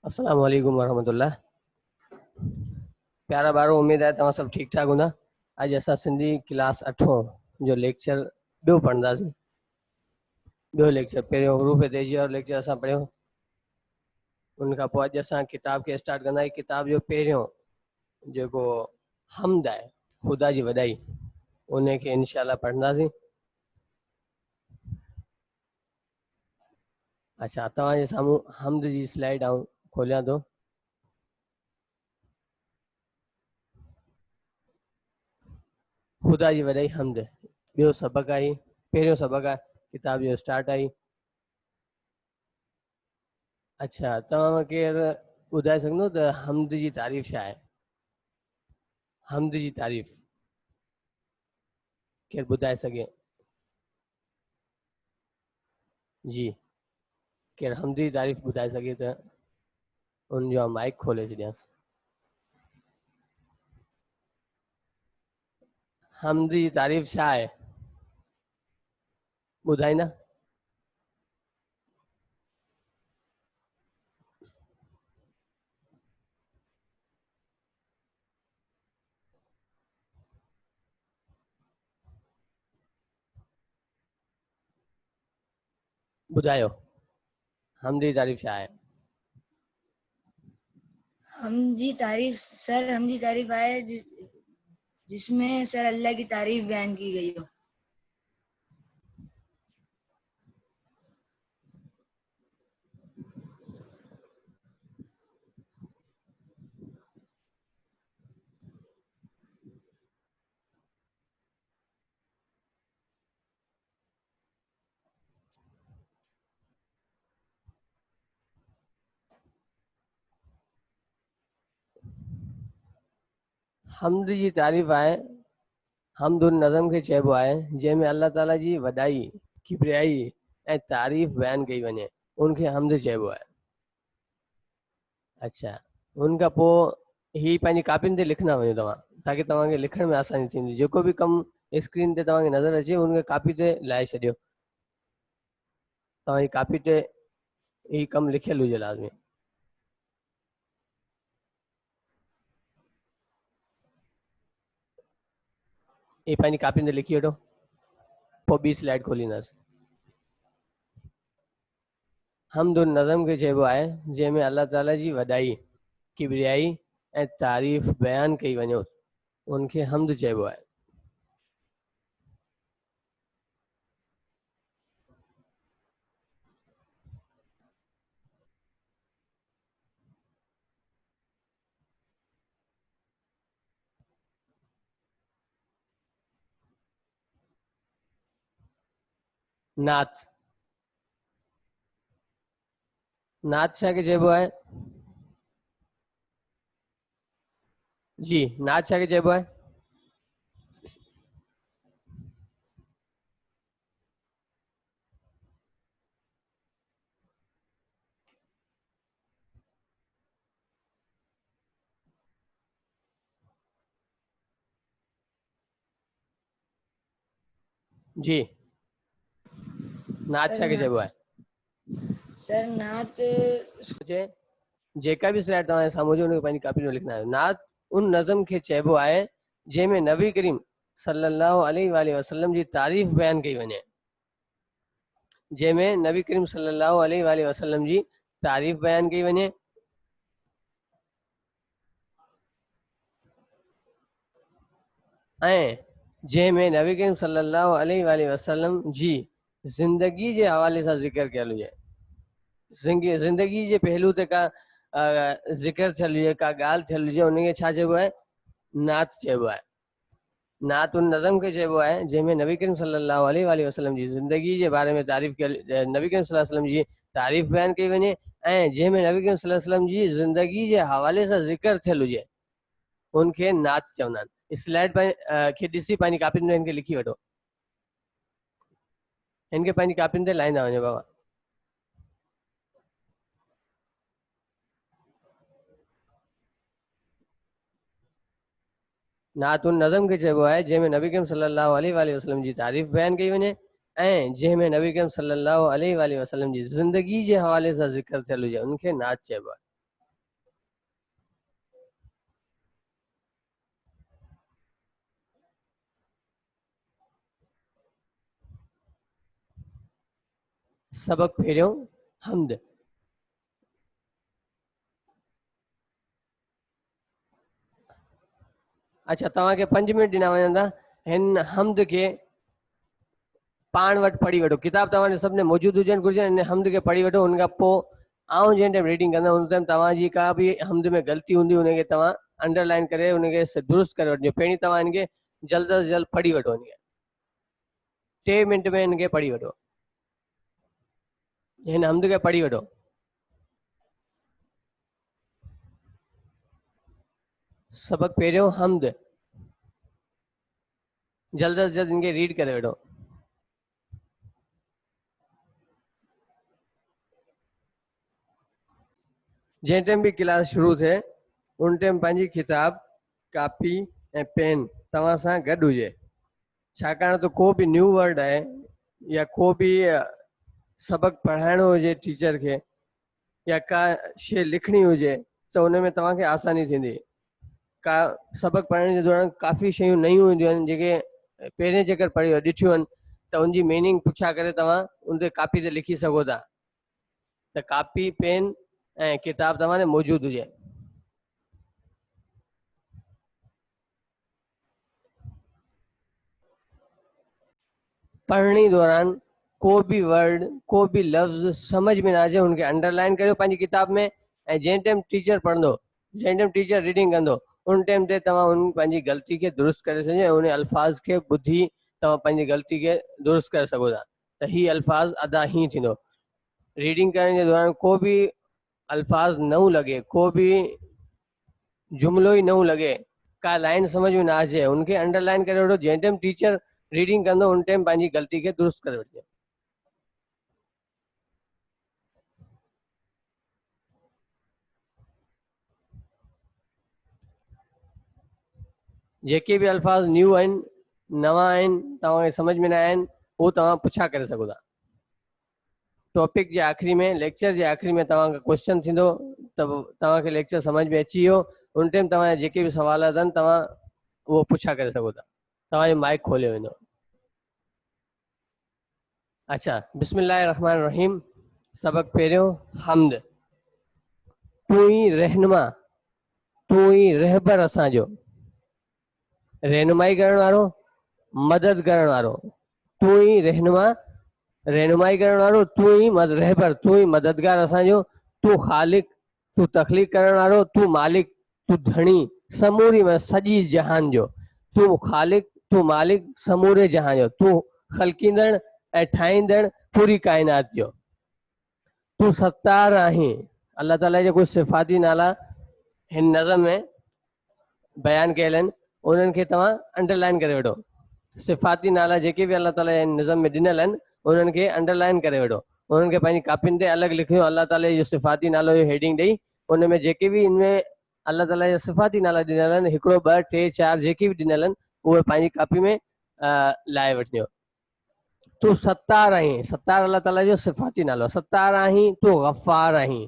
अस्सलाम वालेकुम वरहमतुल्लाह। प्यारा ॿारो, उम्मीद है तव्हां सभु ठीक ठाक हूंदा। अॼु असां सिंधी क्लास 8 जो लेक्चर ॿियो पढ़ंदासीं। ॿियो लेक्चर पहिरियों हरूफ तेजी वारो लेक्चर असां पढ़ियो, उन खां पोइ अॼु असां किताब खे स्टार्ट कंदासीं। किताब जो पहिरियों जेको हमद आहे, ख़ुदा जी वॾाई, उन खे इंशाअल्लाह पढ़ंदासीं। अच्छा, तव्हांजे साम्हूं हमद जी स्लाइड आऊं खोलियां थो। ख़ुदा जी वॾाई हमद ॿियो सबक़ आहे, पहिरियों सबक़ आहे, किताब जो स्टार्ट आई। अच्छा, तव्हां केरु ॿुधाए सघंदो त हमद जी तारीफ़ छा आहे? हमद जी तारीफ़ केरु ॿुधाए सघे? जी, केरु हमद जी तारीफ़ ॿुधाए सघे त उनजो माइक खोले छॾियांसि। हमद जी तारीफ़ छा आहे, ॿुधाईंदा? ॿुधायो, हमद जी तारीफ़ छा आहे? हमदी तारीफ है जिसमें सर अल्लाह की तारीफ बयान की गई हो। हमद जी तारीफ़ आहे, हमद उन नज़म खे चइबो आहे जंहिंमें अल्लाह ताला जी वॾाई, किबरियाई ऐं तारीफ़ बयानु कई वञे, उनखे हमद चइबो आहे। अच्छा, उनखां पोइ ही पंहिंजी कापियुनि ते लिखंदा वञो तव्हां, ताकी तव्हांखे लिखण में आसानी थींदी। जेको बि कमु स्क्रीन ते तव्हांखे नज़र अचे, उनखे कापी ते लाहे छॾियो। तव्हांजी कापी ते ही कमु लिखियलु हुजे लाज़मी। ये पंहिंजी कापियुनि ते लिखी वठो, पोइ ॿी स्लाइड खोलींदासीं। हमद उन नज़म खे चइबो आहे जंहिंमें अल्लाह ताला जी वॾाई, किबरियाई ऐं तारीफ़ बयानु कई वञो, उनखे हमद चइबो आहे। नात, नात छाखे चइबो आहे? जी, नात छाखे चइबो आहे? जी, नात छाखे चइबो आहे? सर नात जेका बि स्लाइड तव्हांजे साम्हूं हुजे, उनखे पंहिंजी कापी में लिखंदा आहियो। नात उन नज़म खे चइबो आहे जंहिंमें नबी करीम सल्लल्लाहु अलैहि वसल्लम जी तारीफ़ बयानु कई वञे, जंहिंमें नबी करीम सल्लल्लाहु अलैहि वसल्लम जी तारीफ़ बयानु कई वञे ऐं जंहिंमें नबी करीम सल्लल्लाहु अलैहि वसल्लम जी ज़िंदगी जे हवाले सां ज़िक्र कयल हुजे। ज़िंदगी जे पहलू ते का ज़िक्र थियल हुजे, का ॻाल्हि थियल हुजे, उनखे छा चइबो आहे? नात चइबो आहे। नात उन नज़म खे चइबो आहे जंहिंमें नबी करीम सल्लल्लाहु अलैहि वसल्लम जी ज़िंदगी जे बारे में तारीफ़ कयल, नबी करीम सल्लल्लाहु अलैहि वसल्लम जी तारीफ़ बयानु कई वञे ऐं जंहिंमें नबी करीम सल्लल्लाहु अलैहि वसल्लम जी ज़िंदगी जे हवाले सां ज़िक्र थियल हुजे, उनखे नात चवंदा आहिनि। स्लाइड खे ॾिसी पंहिंजी कापियुनि में हिनखे लिखी वठो, हिनखे पंहिंजी कापियुनि ते लाहींदा वञो बाबा। नात उन नज़म खे चइबो आहे जंहिंमें नबी करीम सल्लल्लाहु अलैहि वसल्लम जी तारीफ़ बयानु कई वञे ऐं जंहिंमें नबी करीम सल्लल्लाहु अलैहि वसल्लम जी ज़िंदगी जे हवाले सां ज़िक्र थियल हुजे, उनखे नात चइबो आहे। सबक पहिरियों हमद। अच्छा तव्हांखे 5 मिनट ॾिना वञंदा हिन हमद के पाण वटि पढ़ी वठो। किताब तव्हांजे सभिनी मौजूदु हुजणु घुरिजनि। हिन हमद खे पढ़ी वठो। हुन खां पोइ आउं जंहिं टाइम रीडिंग कंदुमि उन टाइम तव्हांजी का बि हमद में ग़लती हूंदी उनखे तव्हां अंडरलाइन करे उनखे दुरुस्त करे वठिजो। पहिरीं तव्हां हिनखे जल्द अज़ जल्द पढ़ी वठो। हिनखे 3 मिंट में हिनखे पढ़ी वठो। हिन हमद खे पढ़ी वठो। सबक पहिरियों हमद। जल्द अज़ जल्द इनके रीड करे वठो। जंहिं टाइम भी क्लास शुरू थिए उन टाइम पंहिंजी किताब कापी ऐं पेन तव्हां सां गॾु हुजे। छाकाणि त को बि न्यू वर्ड आहे या को बि सबक पढ़ाइणो हुजे टीचर खे या का शइ लिखणी हुजे त उन में तव्हांखे आसानी थींदी। का सबक पढ़ण जे दौरान काफ़ी शयूं नयूं हूंदियूं आहिनि जेके पहिरें जेकर पढ़ी ॾिठियूं आहिनि त उनजी मीनिंग पुछा करे तव्हां उन ते कापी ते लिखी सघो था। त कापी पेन ऐं किताब तव्हां मौजूदु हुजे। पढ़णी दौरान को भी वर्ड को भी लफ्ज़ समझ में ना अचे उनके अंडरलाइन करियो पंहिंजी किताब में। ऐं जंहिं टाइम टीचर पढ़ंदो जंहिं टाइम टीचर रीडिंग कंदो उन टाइम ते तव्हां उन पंहिंजी ग़लती खे दुरुस्त करे सघो ऐं उन अल्फाज़ खे ॿुधी तव्हां पंहिंजी ग़लती खे दुरुस्त करे सघो था। त ही अल्फाज़ अदा हीअं थींदो। रीडिंग करण जे दौरान को भी अल्फाज़ नओं लॻे को भी जुमिलो ई नओं लॻे का लाइन समझ में ना अचे उनखे अंडरलाइन करे वठो। जंहिं टाइम टीचर रीडिंग कंदो उन टाइम पंहिंजी ग़लती खे दुरुस्त करे वठिजो। जेके भी अल्फाज न्यू आहिनि नवा आहिनि तव्हांखे समझ में न आया आहिनि उहो तव्हां पुछा करे सघो था। टॉपिक जे आख़िरी में लेक्चर जे आख़िरी में तव्हांखे क्वेश्चन थींदो त तव्हांखे लेक्चर समझ में अची वियो। उन टाइम तव्हांजा जेके भी सवालात आहिनि तव्हां उहो पुछा करे सघो था। तव्हांजो माइक खोलियो वेंदो। अच्छा बिस्मिल्लाह रहमान रहीम। सबक पहिरियों हमद। तू ही रहनुमा तू ही रहबर असांजो। रहनुमाई करण वारो मदद करण वारो तू ही रहनुमा रहनुमाई करण वारो तू ही रहबर तू ही मददगार असांजो। तू ख़ालिक तू तख़लीक़ करण वारो तू मालिक तू धणी समूरी में सॼी जहान जो। तू ख़ालिक तू मालिक समूरे जहान जो। तू ख़लकींदड़ ऐं ठाहींदड़ पूरी काइनात जो। तू सत्तार आहीं। अल्लाह ताला जे कुछ सिफ़ाती नाला हिन नज़म में बयान कयल आहिनि उन्हनि खे तव्हां अंडरलाइन करे वठो। सिफ़ाती नाला जेके भी अल्लाह ताला जे निज़म में ॾिनल आहिनि उन्हनि खे अंडरलाइन करे वठो। उन्हनि खे पंहिंजी कापियुनि ते अलॻि लिखियो अल्लाह ताला जो सिफ़ाती नालो जो हेडिंग ॾेई उन में जेके भी इनमें अल्लाह ताला जा सिफ़ाती नाला ॾिनल आहिनि 1 2 3 4 जेके भी ॾिनल आहिनि उहे पंहिंजी कापी में लाहे वठिजो। तू सत्तार आहीं। सत्तार अल्लाह ताला जो सिफ़ाती नालो। सत्तार आहीं तू गफ़ार आहीं।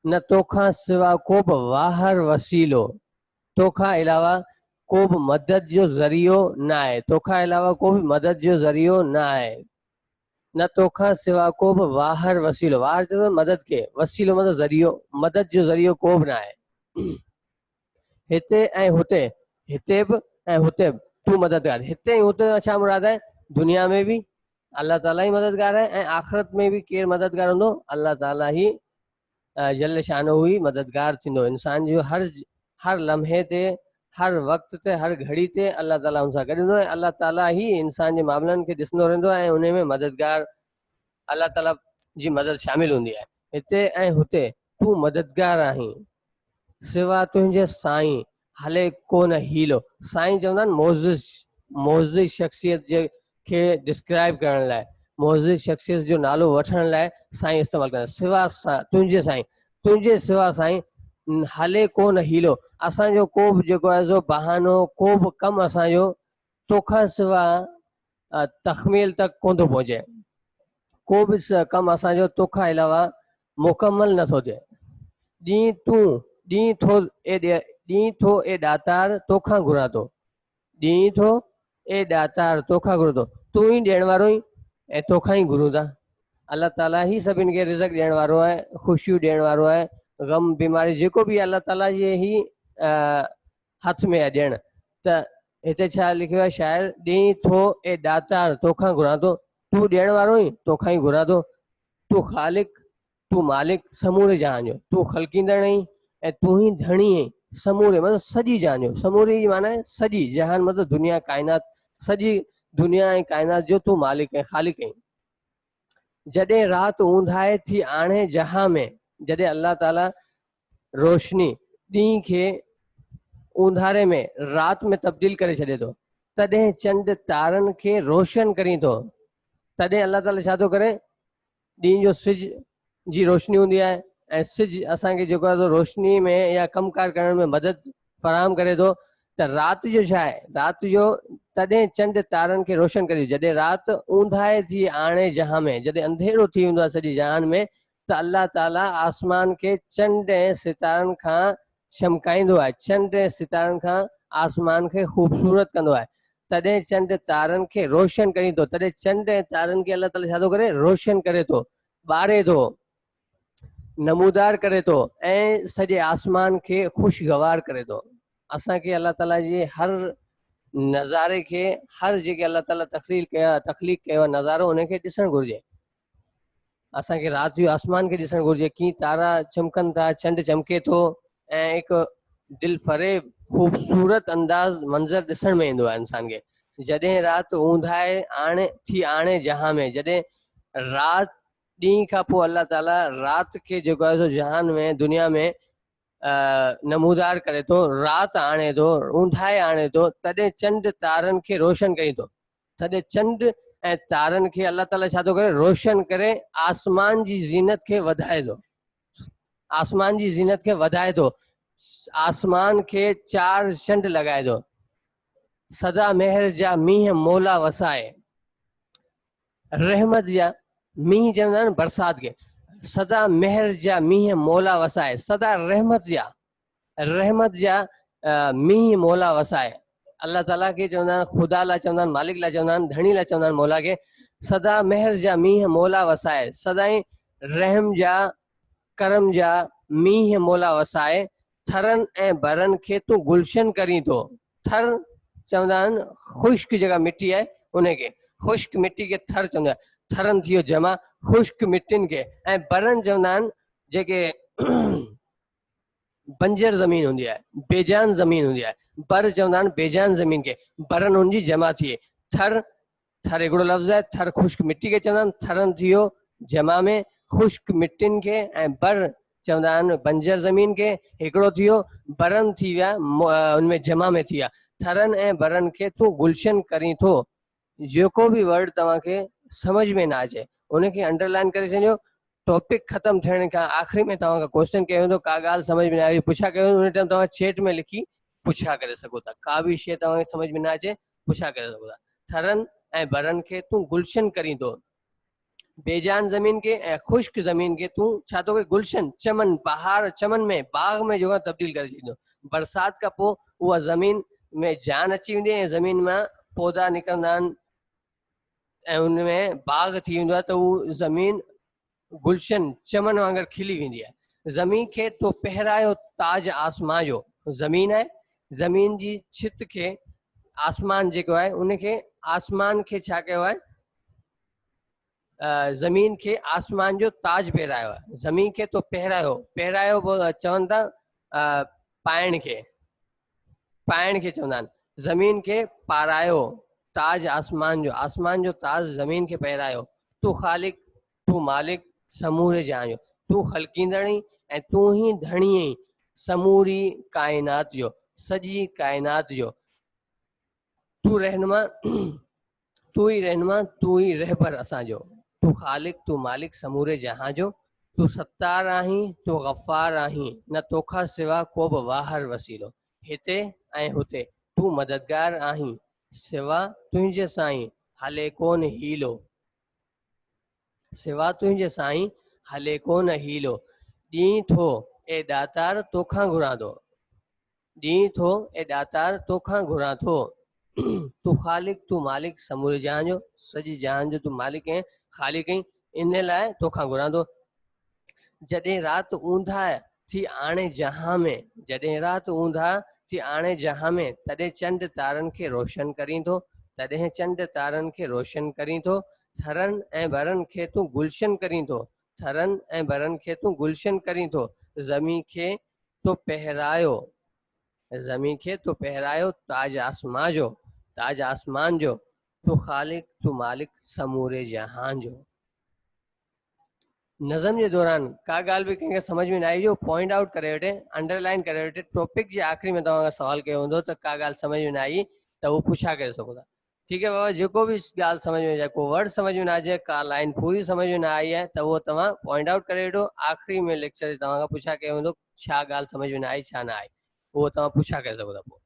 न तोखां सिवा को बि वाहर वसीलो तोखां अलावा को भी मदद जो ज़रियो न आहे। तोखां अलावा को भी मदद जो ज़रियो न आहे। न तोखां सिवा को भी वाहर वसीलो वाहर जो मदद के वसीलो मतलब ज़रियो मदद जो ज़रियो को भी न आहे। हिते ऐं हुते हिते भी ऐं हुते भी तू मददगार। हिते ऐं हुते छा मुराद आहे दुनिया में भी अल्लाह ताला ही मददगार है ऐं आख़िरत में भी केरु मददगार हूंदो अल्लाह ताला ही जल शानो ही मददगार थींदो। इंसान जो हर लम्हे ते हर वक्त ते हर घड़ी ते अल्लाह ताला उन सां गॾु हूंदो आहे। अल्लाह ताला ही इंसान जे मामलनि खे ॾिसंदो रहंदो आहे ऐं उन में मददगार अल्लाह ताला जी मदद शामिल हूंदी आहे। हिते ऐं हुते तू मददगार आहीं। सिवा तुंहिंजे साईं हले कोन हीलो। साईं चवंदा आहिनि मोज़िज़ शख़्सियत जे खे डिस्क्राइब करण लाइ मोज़िज़ शख़्सियत जो नालो वठण लाइ साईं इस्तेमालु कंदा। सिवा तुंहिंजे साईं तुंहिंजे सिवा साईं हले कोन हीलो असांजो को भी जेको आहे सो बहानो को भी कमु असांजो तोखां सिवा तख़मील तक कोन थो पहुचे। को भी कमु असांजो तोखां अलावा मुकमल नथो थिए। ॾींहुं थो ए ॾातार तोखां घुरां थो। ॾींहुं थो ए ॾातार तोखां घुरां थो। तू ही ॾियण वारो ई ऐं तोखां ही घुरूं था। अल्लाह ताला ही सभिनि खे रिज़क़ ॾियण वारो आहे, ख़ुशियूं ॾियण वारो आहे, ग़म बीमारी जेको बि अल्लाह ताला जे ही हथ में आहे ॾियण। त हिते छा लिखियो आहे शाइर, ॾींहुं थो ए दातार तोखां घुरां थो, तूं ॾियण वारो ई तोखां ई घुरां थो, तूं ख़ालिक तूं मालिक समूरे जहान जो, तूं ख़लकींदड़ आहीं ऐं तूं ही धणी आहीं समूरे मतिलबु सॼी जहान जो। समूरे जी माना आहे सॼी जहान मतिलबु दुनिया काइनात, सॼी दुनिया ऐं काइनात जो तूं मालिक ऐं ख़ालिक आहीं। जॾहिं राति ऊंधाए थी आणे जहां में, जॾहिं अल्लाह ताला रोशनी ॾींहं खे ऊंधारे में राति में तब्दील करे छॾे थो, तॾहिं चंड तारनि खे रोशन करी थो। तॾहिं अल्लाह ताला छा थो करे, ॾींहं जो सिज जी रोशनी हूंदी आहे ऐं सिज असांखे जेको आहे रोशनी में या कमकार करण में मदद फराहम करे थो। त राति जो छा आहे, राति जो तॾहिं चंड तारनि खे रोशन करे, जॾहिं राति ऊंधाए थी आणे जहां में, जॾहिं अंधेरो थी वेंदो आहे सॼी जहान में, त अल्लाह ताला आसमान खे चंड ऐं सितारनि खां चमकाईंदो आहे, चंड ऐं सितारनि खां आसमान खे ख़ूबसूरत कंदो आहे। तॾहिं चंड तारनि खे रोशन करी थो, तॾहिं चंड ऐं तारनि खे अल्लाह ताला छा थो करे, रोशन करे थो, ॿारे थो, नमूदार करे थो ऐं सॼे आसमान खे ख़ुशगवार करे थो। असांखे अल्लाह ताला जे हर नज़ारे खे, हर जेके अल्लाह ताला तख़लीक़ कयो आहे नज़ारो, उनखे ॾिसणु घुरिजे। असांखे राति जो आसमान खे ॾिसणु घुरिजे, कीअं तारा चमकनि था, चंड चमके थो ऐं हिकु दिल फरेब ख़ूबसूरत अंदाज़ मंज़र ॾिसण में ईंदो आहे इंसान खे। जॾहिं राति ऊंधाए आणे जहां में, जॾहिं राति ॾींहं खां पोइ अल्लाह ताला राति खे जेको आहे सो जहान में दुनिया में नमूदार करे थो, राति आणे थो, ऊंधाए आणे थो, तॾहिं चंड तारनि खे रोशन करी थो। तॾहिं चंड ऐं तारनि खे अल्लाह ताला छा थो करे, रोशन करे आसमान जी ज़ीनत खे वधाए थो, आसमान जी ज़ीनत खे वधाए थो, आसमान खे चार चंड लॻाए थो, सदा मेहर जा मींहं मौला वसाए, रहमत जा मींहं चवंदा आहिनि बरसाति खे, सदा मेहर जा मींहं मौला वसाए, सदा रहमत जा मींहं मौला वसाए। अल्लाह ताला खे चवंदा आहिनि, ख़ुदा लाइ चवंदा आहिनि, मालिक लाइ चवंदा आहिनि, धणी लाइ चवंदा आहिनि मौला खे, सदा मेहर जा मींहं मौला वसाए, सदाई रहम जा करम जा मींहं मौला वसाए, थरनि ऐं बरनि खे तूं गुलशन करी थो। थर चवंदा आहिनि ख़ुश्क जेका मिटी आहे उनखे, ख़ुश्क मिटी खे थर चवंदा आहिनि, थरनि थी वियो जमा ख़ुश्क मिटियुनि खे, ऐं बरनि चवंदा आहिनि जेके बंजर ज़मीन हूंदी आहे, बेजान ज़मीन हूंदी आहे, बर चवंदा आहिनि बेजान ज़मीन खे, बरनि हुनजी जमा थिए। थर, थर हिकिड़ो लफ़्ज़ आहे, थर ख़ुश्क मिटी खे चवंदा आहिनि, थरनि थी वियो जमा में ख़ुश्क मिटियुनि खे, ऐं बर चवंदा आहिनि बंजर ज़मीन खे, हिकिड़ो थी वियो बरनि थी विया उनमें जमा में थी विया। थरनि ऐं बरनि खे तूं गुलशन करी थो। जेको बि वर्ड तव्हांखे समझ में न अचे उनखे अंडरलाइन करे छॾियो। टॉपिक ख़तम थियण खां आख़िरी में तव्हांखां क्वेश्चन कयो वेंदो, का ॻाल्हि समझ में न आई पुछा कयो वेंदो, उन टाइम तव्हां चैट में लिखी पुछा करे सघो था, का बि शइ तव्हांखे समझ में न अचे पुछा करे सघो था। थरनि ऐं बरनि खे तूं गुलशन करी थो, बेजान ज़मीन के ऐं ख़ुश्क ज़मीन के तूं छा थो करे, गुलशन चमन बहार चमन में बाग में जेको तब्दील करे छॾींदो। बरसाति खां पोइ उहा ज़मीन में जान अची वेंदी ऐं ज़मीन मां पौधा निकिरंदा आहिनि ऐं उनमें बाग थी वेंदो आहे, त उहा ज़मीन गुलशन चमन वांगुरु खिली वेंदी आहे। ज़मीन खे तो पहिरायो ताज आसमान जो, ज़मीन आहे, ज़मीन जी छित खे आसमान जेको आहे उनखे आसमान खे छा कयो आहे, ज़मीन खे आसमान जो ताज पहिरायो आहे। ज़मीन खे तो पहिरायो, पहिरायो चवनि था पाइण खे, पाइण खे चवंदा आहिनि, ज़मीन खे पारायो, ताज आसमान जो ताज ज़मीन खे पहिरायो। तू ख़ालिक तू मालिक समूरे जहां जो, तू ख़लकींदड़ ऐं तू ही धणी आहीं समूरी काइनात जो, सॼी काइनात जो। तू रहनुमा, तू ही रहनुमा, तू ही रहबर असांजो। तू ख़ालिक तू मालिक समूरे जहां जो, तू सत्तार आहीं, तू गफ़ार आहीं, न तोखा सिवा को बि वाहर वसीलो। हिते ऐं हुते तू मददगार आहीं, सिवा तुंहिंजे साईं हले कोन हीलो, सिवा तुंहिंजे साईं हले कोन हीलो। ॾींहुं थो ए दातार तोखां घुरां थो, ॾींहुं थो ए दातार तोखां घुरां थो। तू ख़ालिक तू मालिक समूरे जहां जो, सॼी जहान जो तू मालिक ऐं ख़ालिक आहीं। इन लाइ तोखां घुरां थो। जॾहिं राति ऊंधा थी आणे जहां में, जॾहिं राति ऊंधा थी आणे जहां में, तॾहिं चंड तारनि खे रोशन करींदो, तॾहिं चंड तारनि खे रोशन करींदो। थरनि ऐं भरनि खे तूं गुलशन करींदो, थरनि ऐं भरनि खे तूं गुलशन करींदो। ज़मीं खे तो पहिरायो, ज़मीं खे तो पहिरायो ताज आसमां जो, ताज आसमान जो। तू ख़ालिक तू मालिक समूरे जहान जो। नज़म जे दौरान का ॻाल्हि बि कंहिंखे समझ में न आई जो पॉइंट आउट करे वठे, अंडरलाइन करे वठे, टॉपिक जे आख़िरी में तव्हां सवाल कयो हूंदो त का ॻाल्हि समझ में न आई त उहो पुछा करे सघो था। ठीकु आहे बाबा, जेको बि ॻाल्हि समझ में अचे, को वर्ड समझ में न अचे, का लाइन पूरी समझ में न आई है त उहो तव्हां पॉइंट आउट करे वठो। आख़िरी में लेक्चर तव्हां खां पुछा कयो हूंदो छा ॻाल्हि समझ में न आई छा न आई, उहो तव्हां पुछा करे सघो था पोइ।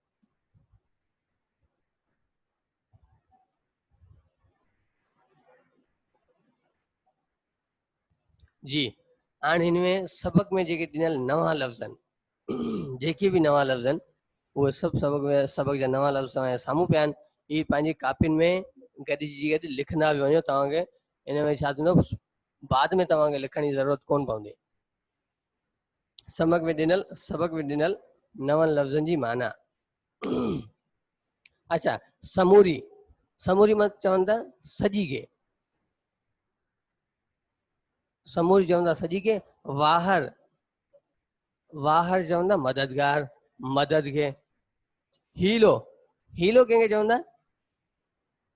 जी हाणे हिन में सबक में जेके ॾिनल नवां लफ़्ज़ आहिनि, जेके बि नवां लफ़्ज़ आहिनि उहे सभु सबक जा नवां लफ़्ज़ तव्हांजे साम्हूं पिया आहिनि। इहे पंहिंजी कापियुनि में गॾिजी गॾु लिखंदा बि वञो। तव्हांखे इन में छा थींदो, बाद में तव्हांखे लिखण जी ज़रूरत कोन पवंदी। सबक में ॾिनल नवनि लफ़्ज़नि जी माना। अच्छा, समूरी, समूरी मत चवनि था सॼी खे, समूरी चवंदा सॼी खे। वाहर, वाहर चवंदा मददगार, मदद खे। हीलो, हीलो कंहिंखे चवंदा,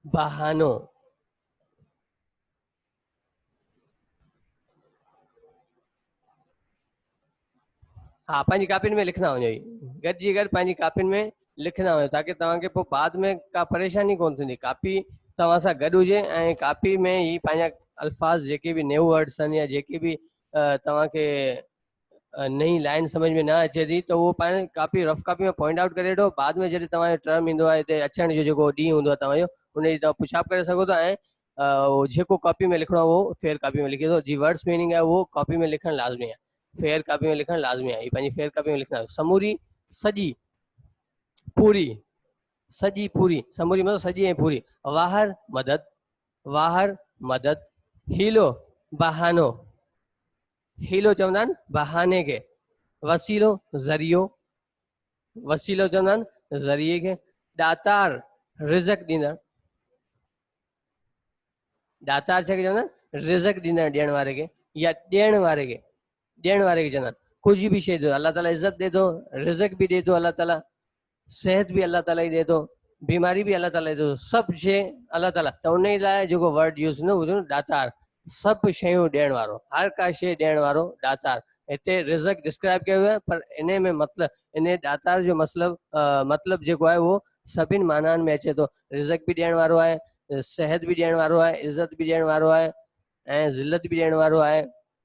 बहानो। हाँ, पंहिंजी कापियुनि में लिखंदा वञो, गॾिजी गॾु पंहिंजी कापियुनि में लिखंदा वञो ताकी तव्हांखे पोइ बाद में का परेशानी कोन थींदी। कापी तव्हां सां गॾु हुजे ऐं कापी में ही पंहिंजा अल्फाज़ जेके बि न्यू वर्ड्स आहिनि या जेके बि तव्हांखे नई लाइन समझ में न अचे थी त उहो पाण कापी रफ कापी में पॉइंट आउट करे वठो। बाद में जॾहिं तव्हांजो टर्म ईंदो आहे हिते अचण जो, जेको ॾींहुं हूंदो आहे तव्हांजो, उन जी तव्हां पुछाप करे सघो था। ऐं उहो जेको कॉपी में लिखणो आहे उहो फेयर कॉपी में लिखी थो। जी वर्ड्स मीनिंग आहे उहो कॉपी में लिखणु लाज़मी आहे, फेयर कॉपी में लिखणु लाज़मी आहे। पंहिंजी फेयर कॉपी में लिखंदा। समूरी सॼी, पूरी, सॼी पूरी, समूरी मतलब सॼी ऐं पूरी। वाहर मदद, वाहर मदद। हीलो बहानो, हीलो चवंदा आहिनि बहाने खे। वसीलो ज़रियो, वसीलो चवंदा आहिनि ज़रिए खे। दातार रिज़क ॾींदड़, दातार छा खे चवंदा आहिनि, रिज़क ॾींदड़, ॾियण वारे खे या ॾियण वारे खे, ॾियण वारे खे चवंदा आहिनि। कुझु बि शइ दो अल्लाह ताला इज़त ॾे थो, रिज़क बि ॾे थो अल्लाह ताला, सेहत बि अल्लाह ताला ई ॾे थो, बीमारी बि अल्लाह ताला ॾे थो, सभु शइ अल्लाह ताला। त उन लाइ जेको वर्ड यूज़ न हुजे दातार, सभु शयूं ॾियण वारो, हर का शइ ॾियण वारो दातार। हिते रिज़क डिस्क्राइब कयो आहे पर इन में मतिलबु, इन दातार जो मतिलबु जेको आहे उहो सभिनि मानाउनि में अचे थो। रिज़क बि ॾियण वारो आहे, सेहत बि ॾियण वारो आहे, इज़त बि ॾियण वारो आहे, ऐं ज़िलत बि ॾियण वारो आहे,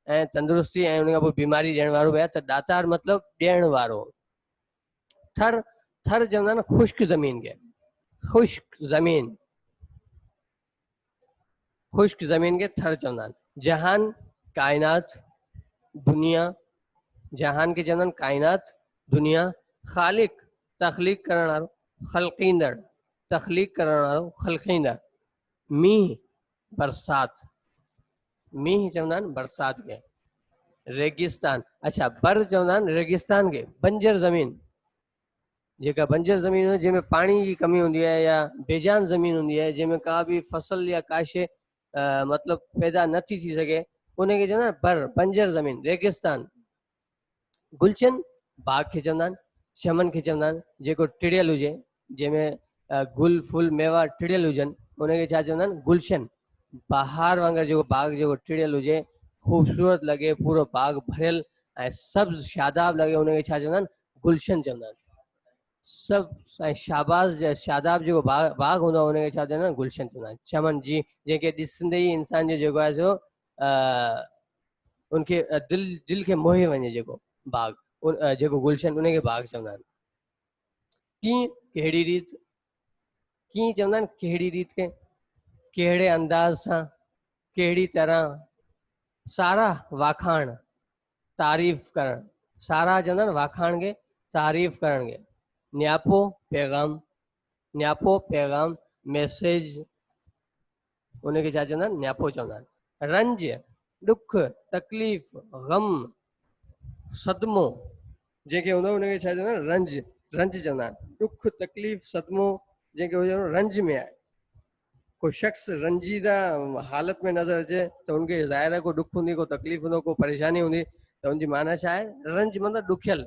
ऐं तंदुरुस्ती ऐं उन खां पोइ बीमारी ॾियण वारो बि आहे। त दातार मतिलबु ॾियण वारो। थर, थर चवंदा आहिनि ख़ुश्क ज़मीन खे, ख़ुश्क ज़मीन, ख़ुश्क ज़मीन खे थर चवंदा आहिनि। जहान काइनात, दुनिया, जहान खे चवंदा आहिनि काइनात, दुनिया। ख़ालिक तख़लीक करण वारो, ख़ल्क़ींदड़, तख़लीक करण वारो, ख़ल्क़ींदड़। मींहुं बरसात, मींहुं चवंदा आहिनि बरसात खे। रेगिस्तान, अच्छा बर चवंदा आहिनि रेगिस्तान खे, बंजर ज़मीन, जेका बंजर ज़मीन है जंहिंमें पानी की कमी होंगी है या बेजान ज़मीन होंगी है, जंहिंमें का भी फसल या का शइ मतलब पैदा न थी सके, उनखे चवंदा आहिनि बर, बंजर ज़मीन, रेगिस्तान। गुलशन बाग खे चवंदा आहिनि, चमन खे चवंदा आहिनि, जेको टिड़ियल हुजे, जंहिंमें गुल फुल मेवा टिड़ियल हुजनि, उनखे छा चवंदा आहिनि, गुलशन। बहार वांगुरु जेको बाग जेको टिड़ियल हुजे, ख़ूबसूरत लॻे, पूरो बाग भरियल ऐं सब्ज़ शादाब लॻे, उनखे छा चवंदा आहिनि, गुलशन चवंदा आहिनि। सभु ऐं शाबाज़ शादाब जेको बाग हूंदो आहे उनखे छा चवंदा आहिनि, गुलशन चवंदा आहिनि। चमन जी, जंहिंखे ॾिसंदे ई इंसान जो जेको आहे सो उनखे दिलि खे मोहे वञे, जेको बाग जेको गुलशन, उनखे बाग चवंदा आहिनि। कीअं, कहिड़ी रीत, कीअं चवंदा आहिनि कहिड़ी रीत खे, कहिड़े अंदाज़ सां, कहिड़ी तरह। सारा वाखाण, तारीफ़ करणु, सारा चवंदा आहिनि वाखाण खे, तारीफ़ करण खे। न्यापो पैगाम, न्यापो पैगाम, मैसेज, उनखे छा चवंदा आहिनि, न्यापो चवंदा आहिनि। रंज, दुख, तकलीफ़, गम, सदमो जंहिंखे हूंदो उनखे छा चवंदा आहिनि, रंज, रंज चवंदा आहिनि। दुख, तकलीफ़, सदमो जंहिंखे हुजे रंज में आहे। कोई शख़्स रंजीदा हालत में नज़र अचे त उनखे ज़ाहिर आहे को दुख हूंदी, को तकलीफ़ हूंदो, को परेशानी हूंदी, त उनजी माना छा आहे, रंज मतिलबु ॾुखियल,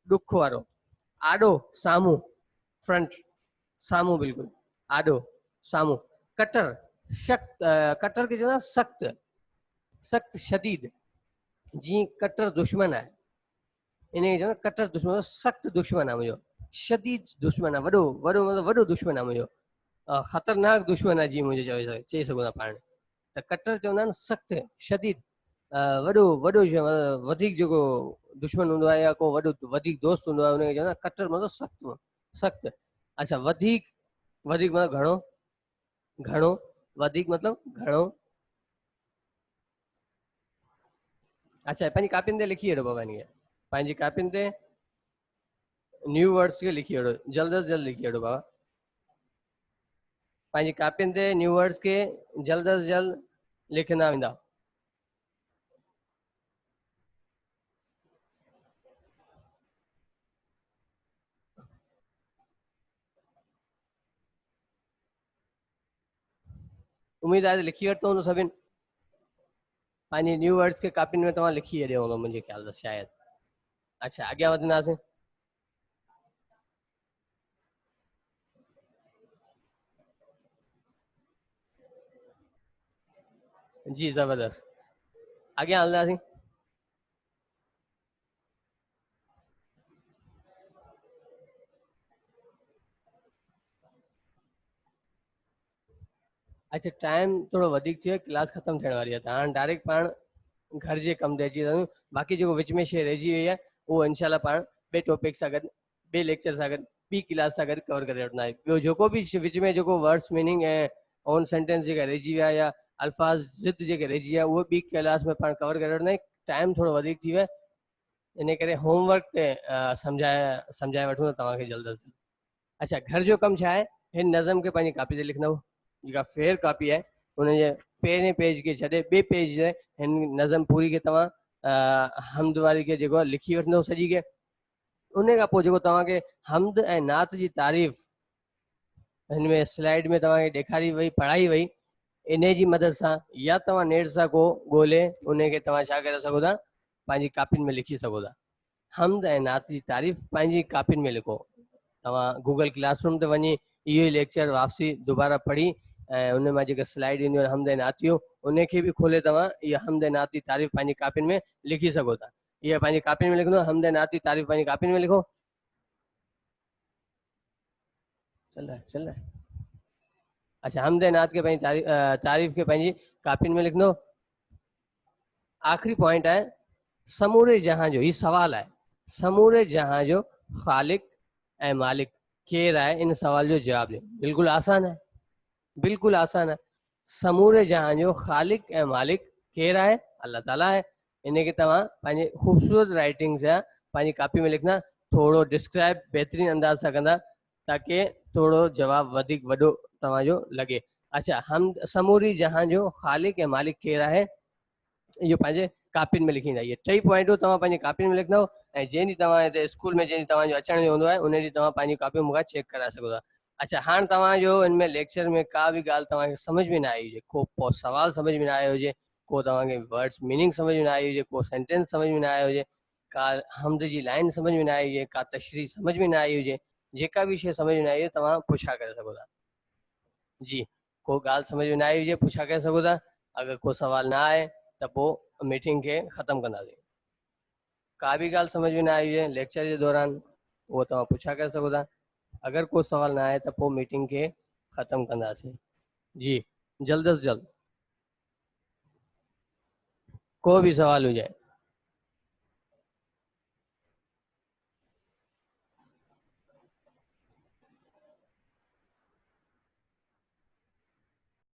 दुख वारो। आॾो, साम्हूं, फ्रंट, साम्हूं बिल्कुलु, आॾो, साम्हूं। कटर, सख़्त, कटर खे चवंदा सख़्त, सख़्त, शदीद, जीअं कटर दुश्मन आहे, इनखे चवंदा कटर दुश्मन, सख़्त दुश्मन आहे मुंहिंजो, शदीद दुश्मन आहे, वॾो वॾो मतिलबु वॾो दुश्मन आहे मुंहिंजो, ख़तरनाक दुश्मन आहे जीअं मुंहिंजो चई सघूं था पाण। त कटर चवंदा आहिनि सख़्त, शदीद, वॾो वॾो वधीक जेको दुश्मन हूंदो आहे या को वॾो वधीक दोस्त हूंदो आहे उनखे चवंदा कटर मतिलबु सख़्तु, सख़्तु। अच्छा, वधीक, वधीक मतिलबु घणो, घणो, वधीक मतिलबु घणो। अच्छा, पंहिंजी कापियुनि ते लिखी वठो बाबा, इनखे पंहिंजी कापियुनि ते न्यू वर्ड्स खे लिखी वठो, जल्द अज जल्द लिखी वठो बाबा, पंहिंजी कापियुनि ते न्यू वर्ड्स खे जल्द अज जल्द लिखंदा वेंदा। उम्मीद आहे लिखी वरितो हूंदो सभिनि, पंहिंजी न्यू वर्ड्स खे कापियुनि में तव्हां लिखी छॾियो हूंदो मुंहिंजे ख़्याल सां शायदि। अच्छा, अॻियां वधंदासीं। जी ज़बरदस्त, अॻियां हलंदासीं। अच्छा, टाइम थोड़ो वधीक थी वियो, क्लास ख़तम थियण वारी आहे, त हाणे डायरेक्ट पाण घर जे कम ते अची था वञूं। बाक़ी जेको विच में शइ रहिजी वई आहे उहो इनशाला पाण ॿिए टॉपिक सां गॾु, ॿिए लेक्चर सां गॾु, ॿी क्लास सां गॾु कवर करे वठंदा आहियूं। ॿियो जेको बि विच में जेको वर्ड्स मीनिंग ऐं ऑन सेंटेंस जेका रहिजी विया या अल्फाज़ ज़िद जेके रहिजी विया उहो ॿी क्लास में पाण कवर करे वठंदा आहियूं। टाइम थोरो वधीक थी वियो आहे, इन करे होमवर्क ते सम्झाए वठूं था तव्हांखे जल्द अज जल्द। अच्छा, घर जो कमु छा आहे, हिन नज़म खे पंहिंजी कापी ते लिखंदव, जेका फेयर कापी आहे उनजे पहिरें पेज खे छॾे ॿिए पेज ते हिन नज़म पूरी खे तव्हां हमद वारी खे जेको आहे लिखी वठंदव सॼी खे। उन खां पोइ जेको तव्हांखे हमद ऐं नात जी तारीफ़ हिन में स्लाइड में तव्हांखे ॾेखारी वई, पढ़ाई वई, इन जी मदद सां या तव्हां नेट सां को ॻोल्हे उनखे तव्हां छा करे सघो था, पंहिंजी कापियुनि में लिखी सघो था। हमद ऐं नात जी तारीफ़ पंहिंजी कापियुनि में लिखो। तव्हां गूगल क्लासरूम ते वञी इहो ई लेक्चर वापसी दुबारा पढ़ी ऐं उन मां जेके स्लाइड ईंदियूं आहिनि हमद ऐं नात जूं उनखे बि खोले तव्हां इहा हमद ऐं नात जी तारीफ़ पंहिंजी कापियुनि में लिखी सघो था। इहा पंहिंजी कापियुनि में लिखंदो, हमद ऐं नात जी तारीफ़ पंहिंजी कापियुनि में लिखो। चल रहा है। अच्छा, हमद ऐं नात खे पंहिंजी तारीफ़ खे पंहिंजी कापियुनि में लिखंदो। आख़िरी पॉइंट आहे समूरे जहां जो, ही सवाल आहे, समूरे जहां जो ख़ालिक ऐं मालिक केरु आहे, इन सवाल जो जवाब ॾियो। बिल्कुलु आसान है, बिल्कुलु आसान है। समूरे जहां जो ख़ालिक ऐं मालिक केरु आहे, अल्लाह ताला आहे। इनखे तव्हां पंहिंजे ख़ूबसूरत राइटिंग सां पंहिंजी कापी में लिखंदा, थोरो डिस्क्राइब बहितरीन अंदाज सां कंदा ताकि थोरो जवाब वधीक वॾो तव्हांजो लॻे। अच्छा, हम समूरी जहां जो ख़ालिक ऐं मालिक केरु आहे, इहो पंहिंजे कापियुनि में लिखींदा। इहे टई पॉइंटूं तव्हां पंहिंजी कापियुनि में लिखंदव ऐं जंहिं ॾींहुं तव्हां हिते स्कूल में जंहिं ॾींहुं तव्हांजो अचण जो हूंदो आहे उन ॾींहुं तव्हां पंहिंजी कापियूं मूंखां चेक कराए सघो था। अच्छा, हाणे तव्हांजो हिन में लेक्चर में का बि ॻाल्हि तव्हांखे सम्झ में न आई हुजे, को सवाल सम्झ में न आयो हुजे, को तव्हांखे वर्ड्स मीनिंग सम्झ में न आई हुजे, को सेंटेंस सम्झ में न आयो हुजे, का हमद जी लाइन सम्झ में न आई हुजे, का तशरीह सम्झ में न आई हुजे, जेका बि शइ सम्झ में न आई हुजे तव्हां पुछा करे सघो था। जी, को ॻाल्हि सम्झ में न आई हुजे पुछा करे सघो था। अगरि को सवाल न आहे त पोइ मीटिंग खे ख़तमु कंदासीं। का बि ॻाल्हि समझ में न आई हुजे लेक्चर जे दौरान उहो तव्हां पुछा करे सघो था। अगरि को सवाल न आहे त पोइ मीटिंग खे ख़तमु कंदासीं। जी, जल्द अज जल्द को बि सवाल हुजे।